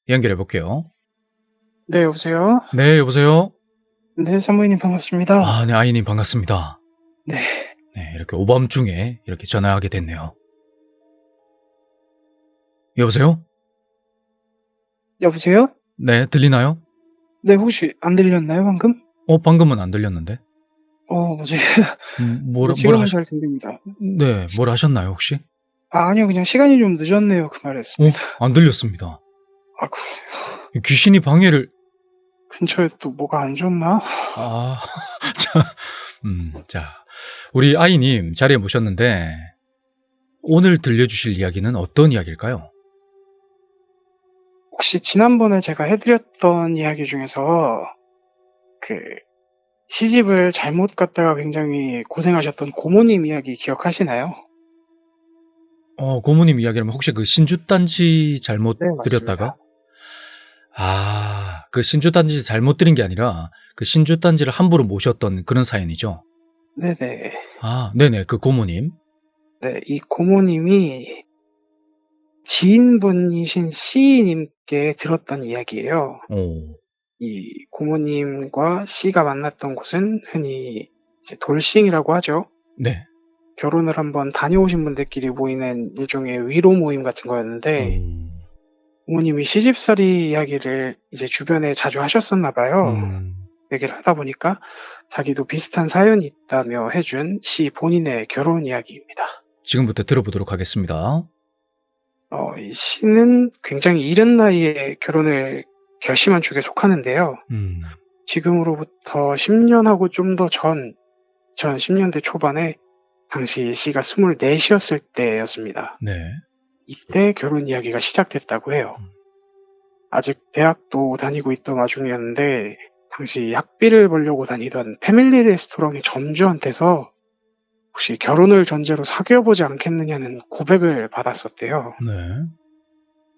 연결해 볼게요. 네, 여보세요? 네, 여보세요? 네, 산모님 반갑습니다. 네, 아이님 반갑습니다. 네, 네, 이렇게 오밤중에 이렇게 전화하게 됐네요. 여보세요? 여보세요? 네, 들리나요? 네, 혹시 안 들렸나요, 방금? 방금은 안 들렸는데. 뭐지? 네, 뭐라 지금은 하셨 잘 들립니다. 네, 뭐라 하셨나요, 혹시? 아니요, 그냥 시간이 좀 늦었네요. 그 말했습니다. 안 들렸습니다. 그래요? 귀신이 방해를 근처에 또 뭐가 안 좋나? 아. 자, 자, 우리 아이님 자리에 모셨는데 오늘 들려주실 이야기는 어떤 이야기일까요? 혹시 지난번에 제가 해드렸던 이야기 중에서 그 시집을 잘못 갔다가 굉장히 고생하셨던 고모님 이야기 기억하시나요? 고모님 이야기라면 혹시 그 신주단지 잘못 네, 드렸다가? 맞습니다. 그 신주단지 잘못 드린 게 아니라 그 신주단지를 함부로 모셨던 그런 사연이죠? 네네. 네네. 그 고모님. 네, 이 고모님이 지인분이신 C님께 들었던 이야기예요. 오. 이 고모님과 C가 만났던 곳은 흔히 이제 돌싱이라고 하죠. 네. 결혼을 한번 다녀오신 분들끼리 모이는 일종의 위로 모임 같은 거였는데 음. 부모님이 시집살이 이야기를 이제 주변에 자주 하셨었나 봐요. 음. 얘기를 하다 보니까 자기도 비슷한 사연이 있다며 해준 C 본인의 결혼 이야기입니다. 지금부터 들어보도록 하겠습니다. 이 C는 굉장히 이른 나이에 결혼을 결심한 축에 속하는데요. 음. 지금으로부터 10년하고 좀 더 전 2010년대 초반에 당시 C가 24이었을 때였습니다. 네. 이때 결혼 이야기가 시작됐다고 해요. 아직 대학도 다니고 있던 와중이었는데 당시 학비를 벌려고 다니던 패밀리 레스토랑의 점주한테서 혹시 결혼을 전제로 사귀어 보지 않겠느냐는 고백을 받았었대요. 네.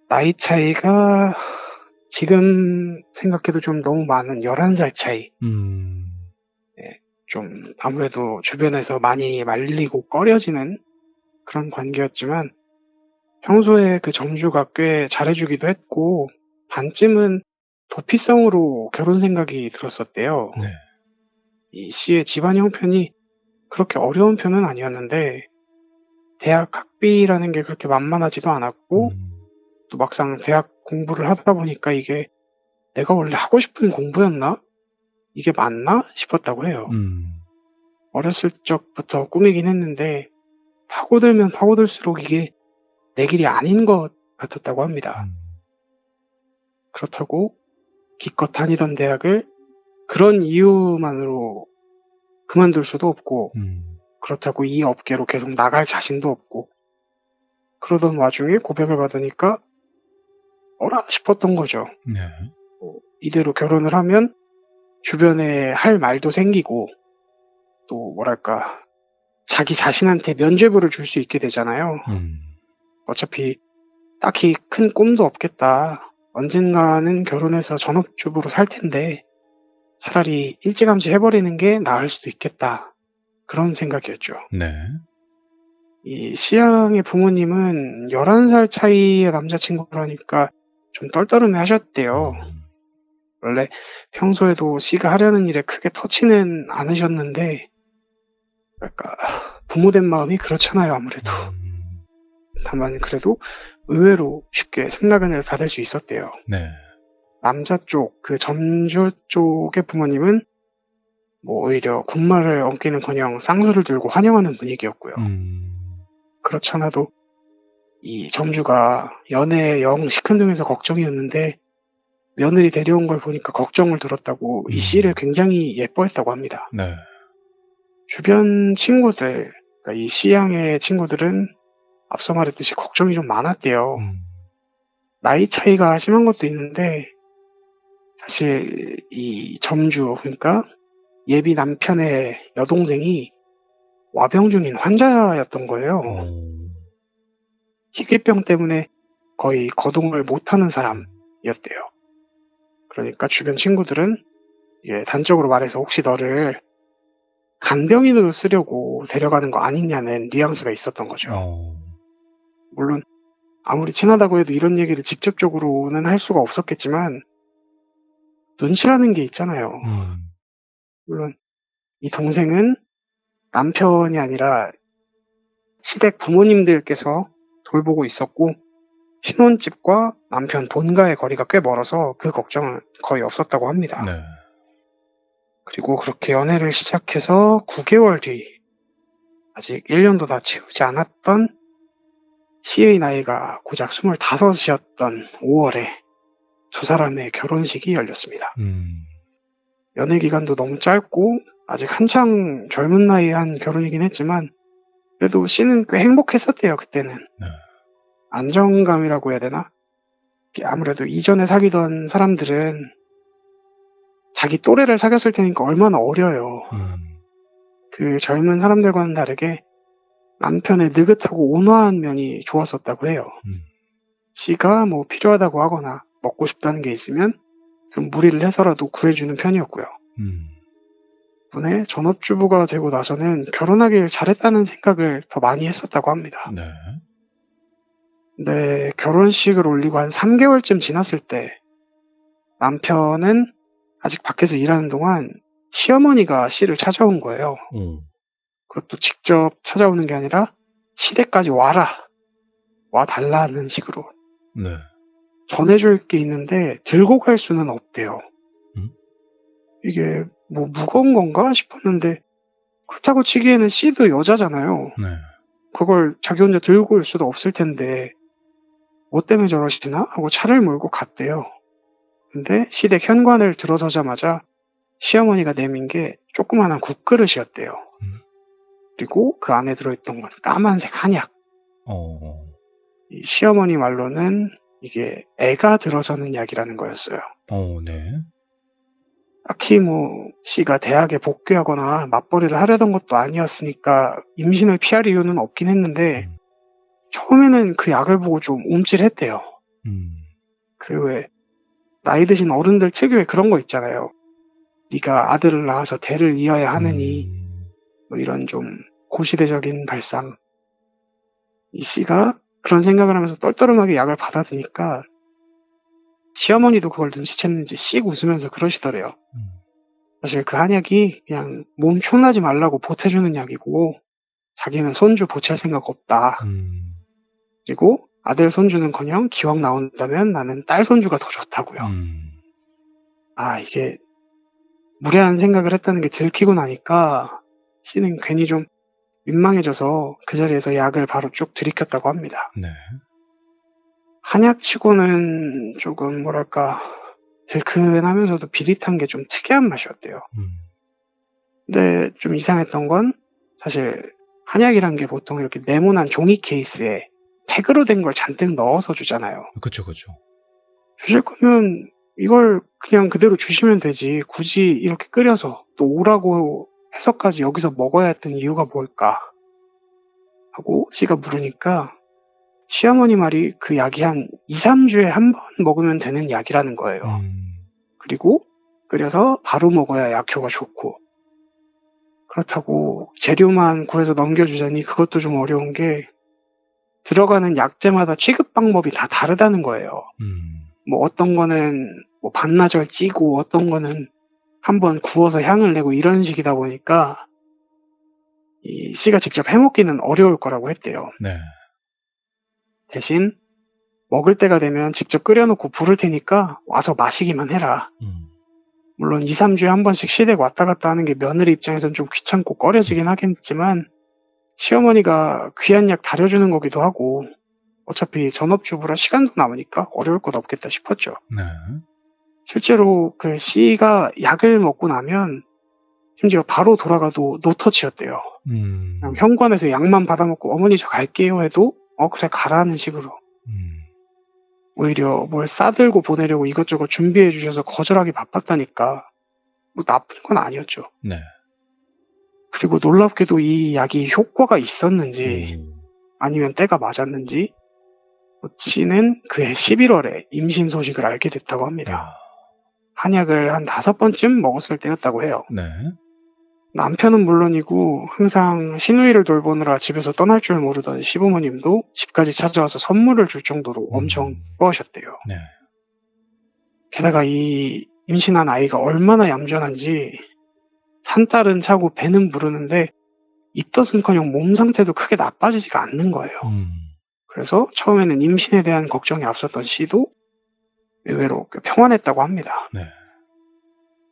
나이 차이가 지금 생각해도 좀 너무 많은 11살 차이. 음. 좀 아무래도 주변에서 많이 말리고 꺼려지는 그런 관계였지만 평소에 그 점주가 꽤 잘해주기도 했고 반쯤은 도피성으로 결혼 생각이 들었었대요. 네. 이 씨의 집안 형편이 그렇게 어려운 편은 아니었는데 대학 학비라는 게 그렇게 만만하지도 않았고 음. 또 막상 대학 공부를 하다 보니까 이게 내가 원래 하고 싶은 공부였나? 이게 맞나? 싶었다고 해요. 음. 어렸을 적부터 꿈이긴 했는데 파고들면 파고들수록 이게 내 길이 아닌 것 같았다고 합니다. 음. 그렇다고 기껏 다니던 대학을 그런 이유만으로 그만둘 수도 없고 그렇다고 이 업계로 계속 나갈 자신도 없고 그러던 와중에 고백을 받으니까 어라 싶었던 거죠. 네. 이대로 결혼을 하면 주변에 할 말도 생기고 또 뭐랄까 자기 자신한테 면죄부를 줄 수 있게 되잖아요. 어차피 딱히 큰 꿈도 없겠다. 언젠가는 결혼해서 전업주부로 살 텐데 차라리 일찌감치 해버리는 게 나을 수도 있겠다. 그런 생각이었죠. 네. 이 C양의 부모님은 11살 차이의 남자친구라니까 좀 떨떠름해 하셨대요. 원래 평소에도 C가 하려는 일에 크게 터치는 않으셨는데 뭐랄까 부모된 마음이 그렇잖아요, 아무래도. 다만 그래도 의외로 쉽게 승낙을 받을 수 있었대요. 네. 남자 쪽, 그 점주 쪽의 부모님은 뭐 오히려 군말을 엉키는커녕 쌍수를 들고 환영하는 분위기였고요. 그렇잖아도 이 점주가 연애에 영 시큰둥해서 걱정이었는데 며느리 데려온 걸 보니까 걱정을 들었다고 이 C를 굉장히 예뻐했다고 합니다. 네. 주변 친구들, 그러니까 이 C양의 친구들은 앞서 말했듯이 걱정이 좀 많았대요. 나이 차이가 심한 것도 있는데 사실 이 점주, 그러니까 예비 남편의 여동생이 와병 중인 환자였던 거예요. 희귀병 때문에 거의 거동을 못하는 사람이었대요. 그러니까 주변 친구들은 이게 단적으로 말해서 혹시 너를 간병인으로 쓰려고 데려가는 거 아니냐는 뉘앙스가 있었던 거죠. 물론 아무리 친하다고 해도 이런 얘기를 직접적으로는 할 수가 없었겠지만 눈치라는 게 있잖아요. 물론 이 동생은 남편이 아니라 시댁 부모님들께서 돌보고 있었고 신혼집과 남편 본가의 거리가 꽤 멀어서 그 걱정은 거의 없었다고 합니다. 네. 그리고 그렇게 연애를 시작해서 9개월 뒤 아직 1년도 다 채우지 않았던 C의 나이가 고작 25이었던 5월에 두 사람의 결혼식이 열렸습니다. 연애 기간도 너무 짧고 아직 한창 젊은 나이에 한 결혼이긴 했지만 그래도 C는 꽤 행복했었대요, 그때는. 네. 안정감이라고 해야 되나? 아무래도 이전에 사귀던 사람들은 자기 또래를 사귀었을 테니까 얼마나 어려요. 그 젊은 사람들과는 다르게 남편의 느긋하고 온화한 면이 좋았었다고 해요. C가 뭐 필요하다고 하거나 먹고 싶다는 게 있으면 좀 무리를 해서라도 구해주는 편이었고요. 덕분에 전업주부가 되고 나서는 결혼하길 잘했다는 생각을 더 많이 했었다고 합니다. 네. 근데 결혼식을 올리고 한 3개월쯤 지났을 때 남편은 아직 밖에서 일하는 동안 시어머니가 C를 찾아온 거예요. 그것도 직접 찾아오는 게 아니라 시댁까지 와달라는 식으로. 네. 전해줄 게 있는데 들고 갈 수는 없대요. 이게 뭐 무거운 건가 싶었는데 그렇다고 치기에는 C도 여자잖아요. 네. 그걸 자기 혼자 들고 올 수도 없을 텐데 뭐 때문에 저러시나 하고 차를 몰고 갔대요. 근데 시댁 현관을 들어서자마자 시어머니가 내민 게 조그마한 국그릇이었대요. 그리고 그 안에 들어있던 건 까만색 한약. 이 시어머니 말로는 이게 애가 들어서는 약이라는 거였어요. 네. 딱히 뭐 C가 대학에 복귀하거나 맞벌이를 하려던 것도 아니었으니까 임신을 피할 이유는 없긴 했는데 처음에는 그 약을 보고 좀 움찔했대요. 그 왜 나이 드신 어른들 특유의 그런 거 있잖아요. 네가 아들을 낳아서 대를 이어야 하느니 뭐 이런 좀 고시대적인 발상. 이 C가 그런 생각을 하면서 떨떠름하게 약을 받아드니까 시어머니도 그걸 눈치챘는지 씩 웃으면서 그러시더래요. 사실 그 한약이 그냥 몸 축나지 말라고 보태주는 약이고 자기는 손주 보챌 생각 없다. 그리고 아들 손주는커녕 기왕 나온다면 나는 딸 손주가 더 좋다고요. 이게 무례한 생각을 했다는 게 들키고 나니까 C는 괜히 좀 민망해져서 그 자리에서 약을 바로 쭉 들이켰다고 합니다. 네. 한약치고는 조금 뭐랄까 들큰하면서도 비릿한 게 좀 특이한 맛이었대요. 근데 좀 이상했던 건 사실 한약이란 게 보통 이렇게 네모난 종이 케이스에 팩으로 된 걸 잔뜩 넣어서 주잖아요. 그쵸. 주실 거면 이걸 그냥 그대로 주시면 되지. 굳이 이렇게 끓여서 또 오라고 해서까지 여기서 먹어야 했던 이유가 뭘까? 하고 C가 물으니까 시어머니 말이 그 약이 한 2-3주에 한 번 먹으면 되는 약이라는 거예요. 그리고 끓여서 바로 먹어야 약효가 좋고 그렇다고 재료만 구해서 넘겨주자니 그것도 좀 어려운 게 들어가는 약재마다 취급 방법이 다 다르다는 거예요. 뭐 어떤 거는 뭐 반나절 찌고 어떤 거는 한번 구워서 향을 내고 이런 식이다 보니까 이 C가 직접 해먹기는 어려울 거라고 했대요. 네. 대신 먹을 때가 되면 직접 끓여놓고 부를 테니까 와서 마시기만 해라. 물론 2-3주에 한 번씩 시댁 왔다 갔다 하는 게 며느리 입장에선 좀 귀찮고 꺼려지긴 하겠지만 시어머니가 귀한 약 다려주는 거기도 하고 어차피 전업주부라 시간도 남으니까 어려울 것 없겠다 싶었죠. 네. 실제로 그 C가 약을 먹고 나면 심지어 바로 돌아가도 노터치였대요. 그냥 현관에서 약만 받아먹고 어머니 저 갈게요 해도 그래 가라는 식으로. 오히려 뭘 싸들고 보내려고 이것저것 준비해 주셔서 거절하기 바빴다니까 뭐 나쁜 건 아니었죠. 네. 그리고 놀랍게도 이 약이 효과가 있었는지 아니면 때가 맞았는지 C는 그해 11월에 임신 소식을 알게 됐다고 합니다. 한약을 한 5번쯤 먹었을 때였다고 해요. 네. 남편은 물론이고 항상 시누이를 돌보느라 집에서 떠날 줄 모르던 시부모님도 집까지 찾아와서 선물을 줄 정도로 엄청 좋아하셨대요. 네. 게다가 이 임신한 아이가 얼마나 얌전한지 산딸은 차고 배는 부르는데 입덧은커녕 몸 상태도 크게 나빠지지가 않는 거예요. 그래서 처음에는 임신에 대한 걱정이 앞섰던 씨도 의외로 꽤 평안했다고 합니다. 네.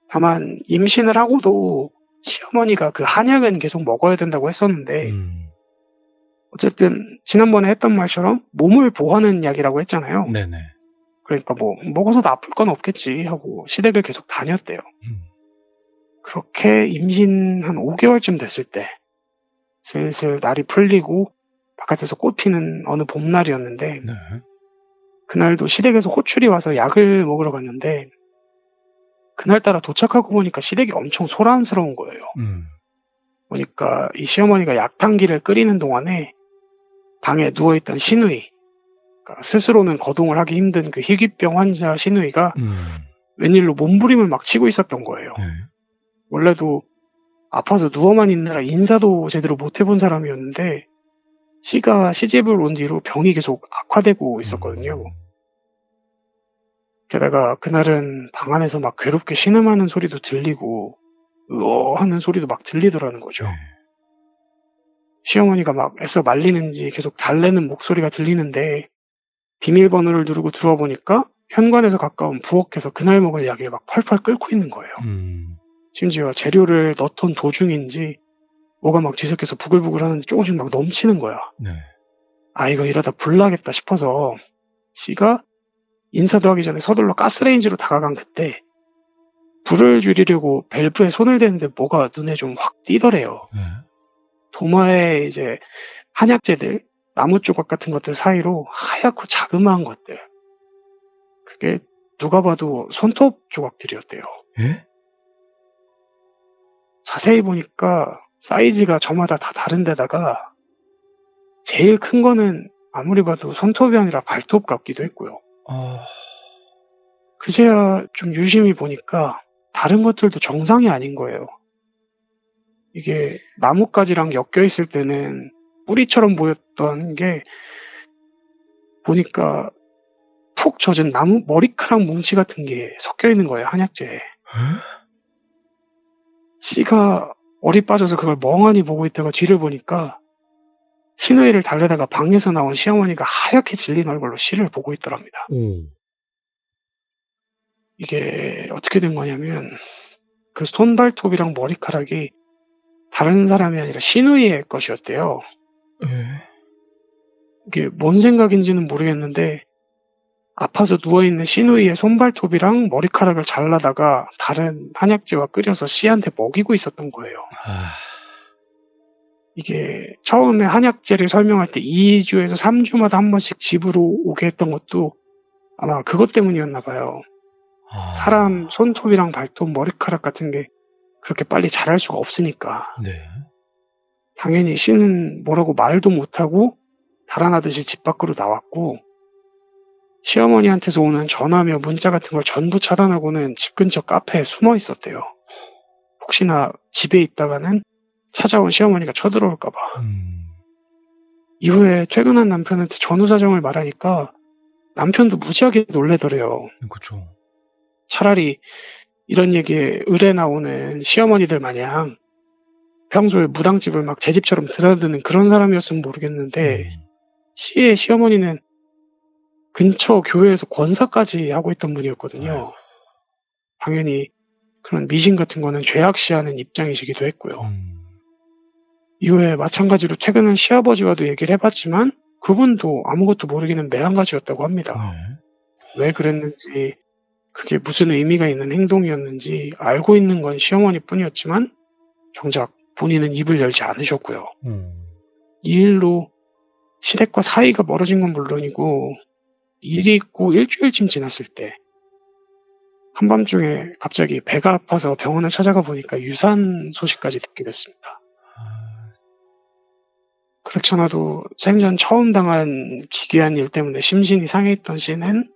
다만 임신을 하고도 시어머니가 그 한약은 계속 먹어야 된다고 했었는데 어쨌든 지난번에 했던 말처럼 몸을 보호하는 약이라고 했잖아요. 네네. 그러니까 뭐 먹어서 나쁠 건 없겠지 하고 시댁을 계속 다녔대요. 그렇게 임신 한 5개월쯤 됐을 때 슬슬 날이 풀리고 바깥에서 꽃 피는 어느 봄날이었는데 네. 그날도 시댁에서 호출이 와서 약을 먹으러 갔는데 그날따라 도착하고 보니까 시댁이 엄청 소란스러운 거예요. 보니까 이 시어머니가 약탕기를 끓이는 동안에 방에 누워있던 시누이, 그러니까 스스로는 거동을 하기 힘든 그 희귀병 환자 시누이가 웬일로 몸부림을 막 치고 있었던 거예요. 네. 원래도 아파서 누워만 있느라 인사도 제대로 못 해본 사람이었는데 씨가 시집을 온 뒤로 병이 계속 악화되고 있었거든요. 게다가 그날은 방 안에서 막 괴롭게 신음하는 소리도 들리고 하는 소리도 막 들리더라는 거죠. 네. 시어머니가 막 애써 말리는지 계속 달래는 목소리가 들리는데 비밀번호를 누르고 들어와 보니까 현관에서 가까운 부엌에서 그날 먹을 약을 막 펄펄 끓고 있는 거예요. 심지어 재료를 넣던 도중인지 뭐가 막 뒤섞여서 부글부글 하는데 조금씩 막 넘치는 거야. 네. 아, 이거 이러다 불나겠다 싶어서 씨가 인사도 하기 전에 서둘러 가스레인지로 다가간 그때 불을 줄이려고 밸브에 손을 대는데 뭐가 눈에 좀 확 띄더래요. 네. 도마에 이제 한약재들, 나무 조각 같은 것들 사이로 하얗고 자그마한 것들. 그게 누가 봐도 손톱 조각들이었대요. 예? 자세히 보니까 사이즈가 저마다 다 다른데다가 제일 큰 거는 아무리 봐도 손톱이 아니라 발톱 같기도 했고요. 그제야 좀 유심히 보니까 다른 것들도 정상이 아닌 거예요. 이게 나뭇가지랑 엮여 있을 때는 뿌리처럼 보였던 게 보니까 푹 젖은 나무 머리카락 뭉치 같은 게 섞여 있는 거예요, 한약재에. 씨가 얼이 빠져서 그걸 멍하니 보고 있다가 뒤를 보니까 시누이를 달래다가 방에서 나온 시어머니가 하얗게 질린 얼굴로 씨를 보고 있더랍니다. 이게 어떻게 된 거냐면 그 손발톱이랑 머리카락이 다른 사람이 아니라 시누이의 것이었대요. 이게 뭔 생각인지는 모르겠는데 아파서 누워있는 시누이의 손발톱이랑 머리카락을 잘라다가 다른 한약재와 끓여서 씨한테 먹이고 있었던 거예요. 이게 처음에 한약재를 설명할 때 2주에서 3주마다 한 번씩 집으로 오게 했던 것도 아마 그것 때문이었나 봐요. 사람 손톱이랑 발톱, 머리카락 같은 게 그렇게 빨리 자랄 수가 없으니까. 네. 당연히 씨는 뭐라고 말도 못하고 달아나듯이 집 밖으로 나왔고 시어머니한테서 오는 전화며 문자 같은 걸 전부 차단하고는 집 근처 카페에 숨어 있었대요. 혹시나 집에 있다가는 찾아온 시어머니가 쳐들어올까 봐. 이후에 퇴근한 남편한테 전후 사정을 말하니까 남편도 무지하게 놀래더래요. 그렇죠. 차라리 이런 얘기에 을에 나오는 시어머니들 마냥 평소에 무당집을 막 제 집처럼 드나드는 그런 사람이었으면 모르겠는데 씨의 시어머니는 근처 교회에서 권사까지 하고 있던 분이었거든요. 당연히 그런 미신 같은 거는 죄악시하는 입장이시기도 했고요. 이후에 마찬가지로 퇴근한 시아버지와도 얘기를 해봤지만 그분도 아무것도 모르기는 매한가지였다고 합니다. 왜 그랬는지 그게 무슨 의미가 있는 행동이었는지 알고 있는 건 시어머니 뿐이었지만 정작 본인은 입을 열지 않으셨고요. 이 일로 시댁과 사이가 멀어진 건 물론이고 일이 있고 일주일쯤 지났을 때 한밤중에 갑자기 배가 아파서 병원을 찾아가 보니까 유산 소식까지 듣게 됐습니다. 그렇잖아도 생전 처음 당한 기괴한 일 때문에 심신이 상해있던 씨는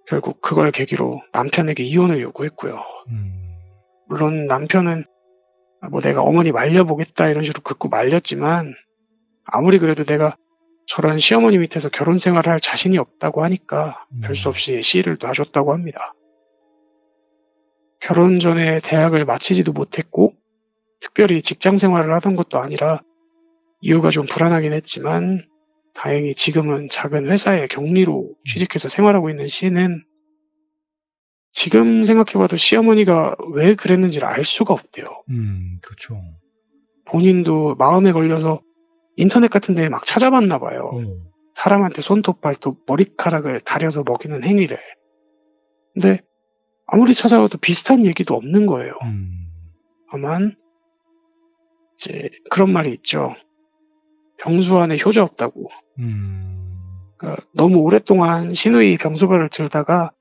결국 그걸 계기로 남편에게 이혼을 요구했고요. 물론 남편은 뭐 내가 어머니 말려보겠다 이런 식으로 극구 말렸지만 아무리 그래도 내가 저런 시어머니 밑에서 결혼 생활을 할 자신이 없다고 하니까 별 수 없이 시를 놔줬다고 합니다. 결혼 전에 대학을 마치지도 못했고 특별히 직장 생활을 하던 것도 아니라 이유가 좀 불안하긴 했지만 다행히 지금은 작은 회사의 경리로 취직해서 생활하고 있는 시는 지금 생각해봐도 시어머니가 왜 그랬는지를 알 수가 없대요. 그렇죠. 본인도 마음에 걸려서 인터넷 같은 데에 막 찾아봤나 봐요. 사람한테 손톱, 발톱, 머리카락을 다려서 먹이는 행위를. 근데 아무리 찾아봐도 비슷한 얘기도 없는 거예요. 다만 이제 그런 말이 있죠. 병수 안에 효자 없다고. 그러니까 너무 오랫동안 시누이 병수발을 들다가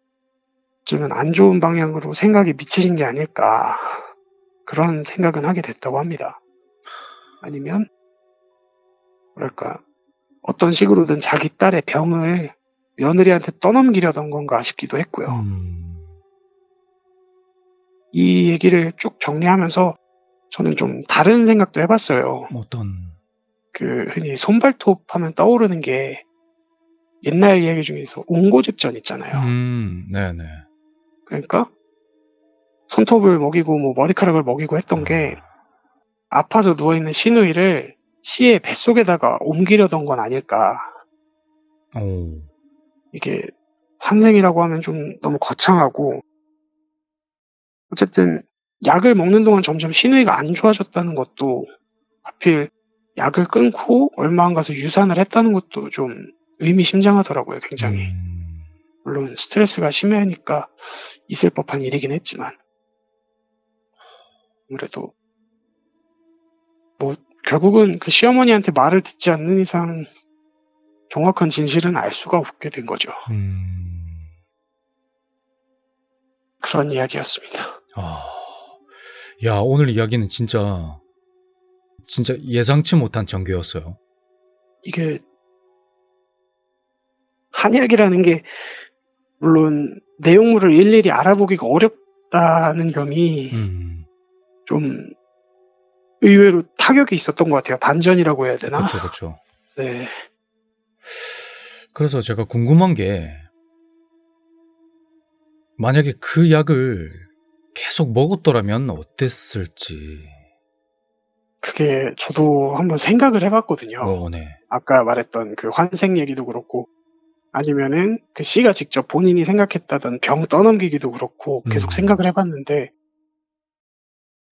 좀 안 좋은 방향으로 생각이 미치신 게 아닐까. 그런 생각은 하게 됐다고 합니다. 아니면 뭐랄까 어떤 식으로든 자기 딸의 병을 며느리한테 떠넘기려던 건가 싶기도 했고요. 이 얘기를 쭉 정리하면서 저는 좀 다른 생각도 해봤어요. 어떤? 그 흔히 손발톱 하면 떠오르는 게 옛날 이야기 중에서 옹고집전 있잖아요. 네네. 그러니까 손톱을 먹이고 뭐 머리카락을 먹이고 했던 게 아파서 누워있는 시누이를 시의 뱃속에다가 옮기려던 건 아닐까. 이게 환생이라고 하면 좀 너무 거창하고 어쨌든 약을 먹는 동안 점점 시누이가 안 좋아졌다는 것도 하필 약을 끊고 얼마 안 가서 유산을 했다는 것도 좀 의미심장하더라고요, 굉장히. 물론 스트레스가 심하니까 있을 법한 일이긴 했지만 아무래도 뭐 결국은 그 시어머니한테 말을 듣지 않는 이상 정확한 진실은 알 수가 없게 된 거죠. 그런 이야기였습니다. 야, 오늘 이야기는 진짜 예상치 못한 전개였어요. 이게 한약이라는 게 물론 내용물을 일일이 알아보기가 어렵다는 점이 좀 의외로 타격이 있었던 것 같아요. 반전이라고 해야 되나? 그렇죠. 네. 그래서 제가 궁금한 게 만약에 그 약을 계속 먹었더라면 어땠을지. 그게 저도 한번 생각을 해봤거든요. 네. 아까 말했던 그 환생 얘기도 그렇고 아니면은 그 씨가 직접 본인이 생각했다던 병 떠넘기기도 그렇고 계속 생각을 해봤는데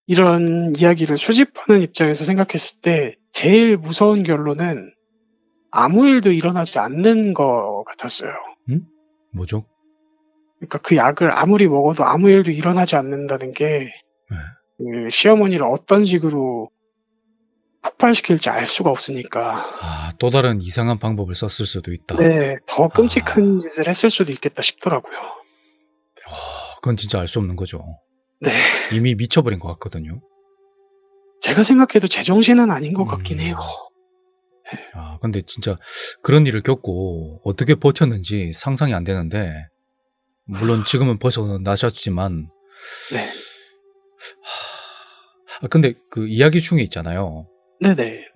이런 이야기를 수집하는 입장에서 생각했을 때 제일 무서운 결론은 아무 일도 일어나지 않는 것 같았어요. 뭐죠? 그러니까 그 약을 아무리 먹어도 아무 일도 일어나지 않는다는 게 그 시어머니를 어떤 식으로 폭발시킬지 알 수가 없으니까. 또 다른 이상한 방법을 썼을 수도 있다. 네, 더 끔찍한 짓을 했을 수도 있겠다 싶더라고요. 그건 진짜 알 수 없는 거죠. 네. 이미 미쳐버린 것 같거든요. 제가 생각해도 제정신은 아닌 것 같긴 해요. 근데 진짜 그런 일을 겪고 어떻게 버텼는지 상상이 안 되는데, 물론 지금은 벗어나셨지만, 네. 근데 그 이야기 중에 있잖아요. 네네.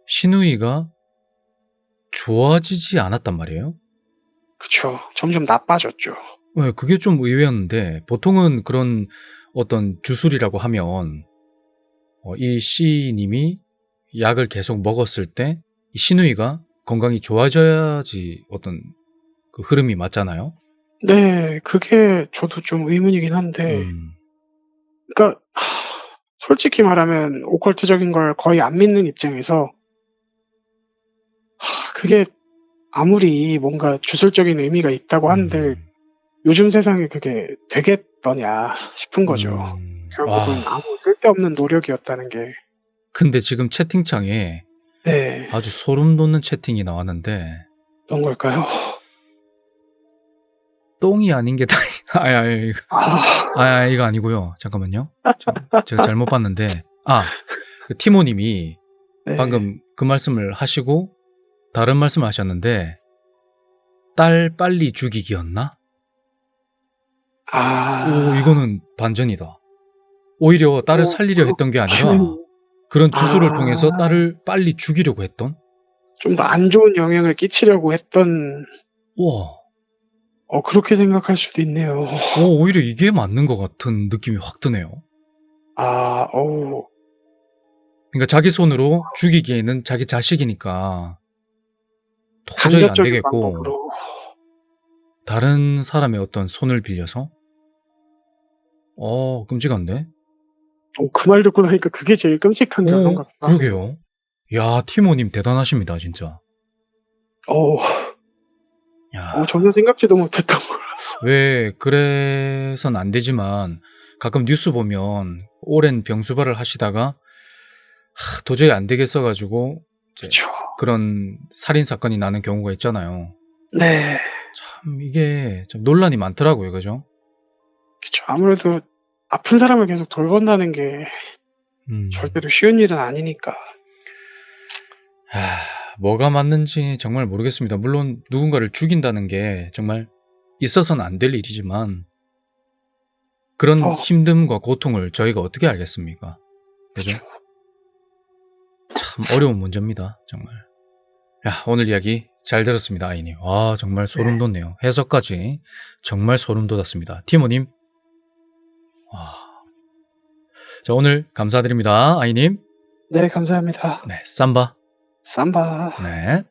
시누이가 좋아지지 않았단 말이에요. 그쵸. 점점 나빠졌죠. 네, 그게 좀 의외였는데, 보통은 그런 어떤 주술이라고 하면 이 시님이 약을 계속 먹었을 때 이 시누이가 건강이 좋아져야지 어떤 그 흐름이 맞잖아요. 네, 그게 저도 좀 의문이긴 한데, 그러니까 솔직히 말하면 오컬트적인 걸 거의 안 믿는 입장에서 그게 아무리 뭔가 주술적인 의미가 있다고 한들 요즘 세상에 그게 되겠더냐 싶은 거죠. 결국은 아무 쓸데없는 노력이었다는 게. 근데 지금 채팅창에 네. 아주 소름 돋는 채팅이 나왔는데, 어떤 걸까요? 똥이 아닌 게 이거 아니고요. 잠깐만요. 제가 잘못 봤는데, 그 티모님이 네. 방금 그 말씀을 하시고 다른 말씀을 하셨는데, 딸 빨리 죽이기였나? 이거는 반전이다. 오히려 딸을 살리려 했던 게 아니라 그런 주술을 통해서 아. 딸을 빨리 죽이려고 했던? 좀 더 안 좋은 영향을 끼치려고 했던 우와. 그렇게 생각할 수도 있네요. 오히려 이게 맞는 것 같은 느낌이 확 드네요. 그러니까 자기 손으로 죽이기에는 자기 자식이니까 도저히 안 간접적인 되겠고 방법으로. 다른 사람의 어떤 손을 빌려서? 끔찍한데? 그 말 듣고 나니까 그게 제일 끔찍한 결론 같다. 그러게요. 야, 티모님 대단하십니다, 진짜. 야, 전혀 생각지도 못했던 걸. 왜 그래선 안 되지만 가끔 뉴스 보면 오랜 병수발을 하시다가 도저히 안 되겠어 가지고 이제 그쵸. 그런 살인 사건이 나는 경우가 있잖아요. 네. 참 이게 좀 논란이 많더라고요. 그죠? 그쵸. 아무래도 아픈 사람을 계속 돌본다는 게 절대로 쉬운 일은 아니니까. 뭐가 맞는지 정말 모르겠습니다. 물론 누군가를 죽인다는 게 정말 있어서는 안 될 일이지만 그런 힘듦과 고통을 저희가 어떻게 알겠습니까? 그죠? 그쵸. 참 어려운 문제입니다. 정말. 야, 오늘 이야기 잘 들었습니다. 아이님. 와, 정말 소름 돋네요. 해석까지 정말 소름 돋았습니다. 티모님. 자, 오늘 감사드립니다. 아이님. 네, 감사합니다. 네, 삼바. 삼바. 네.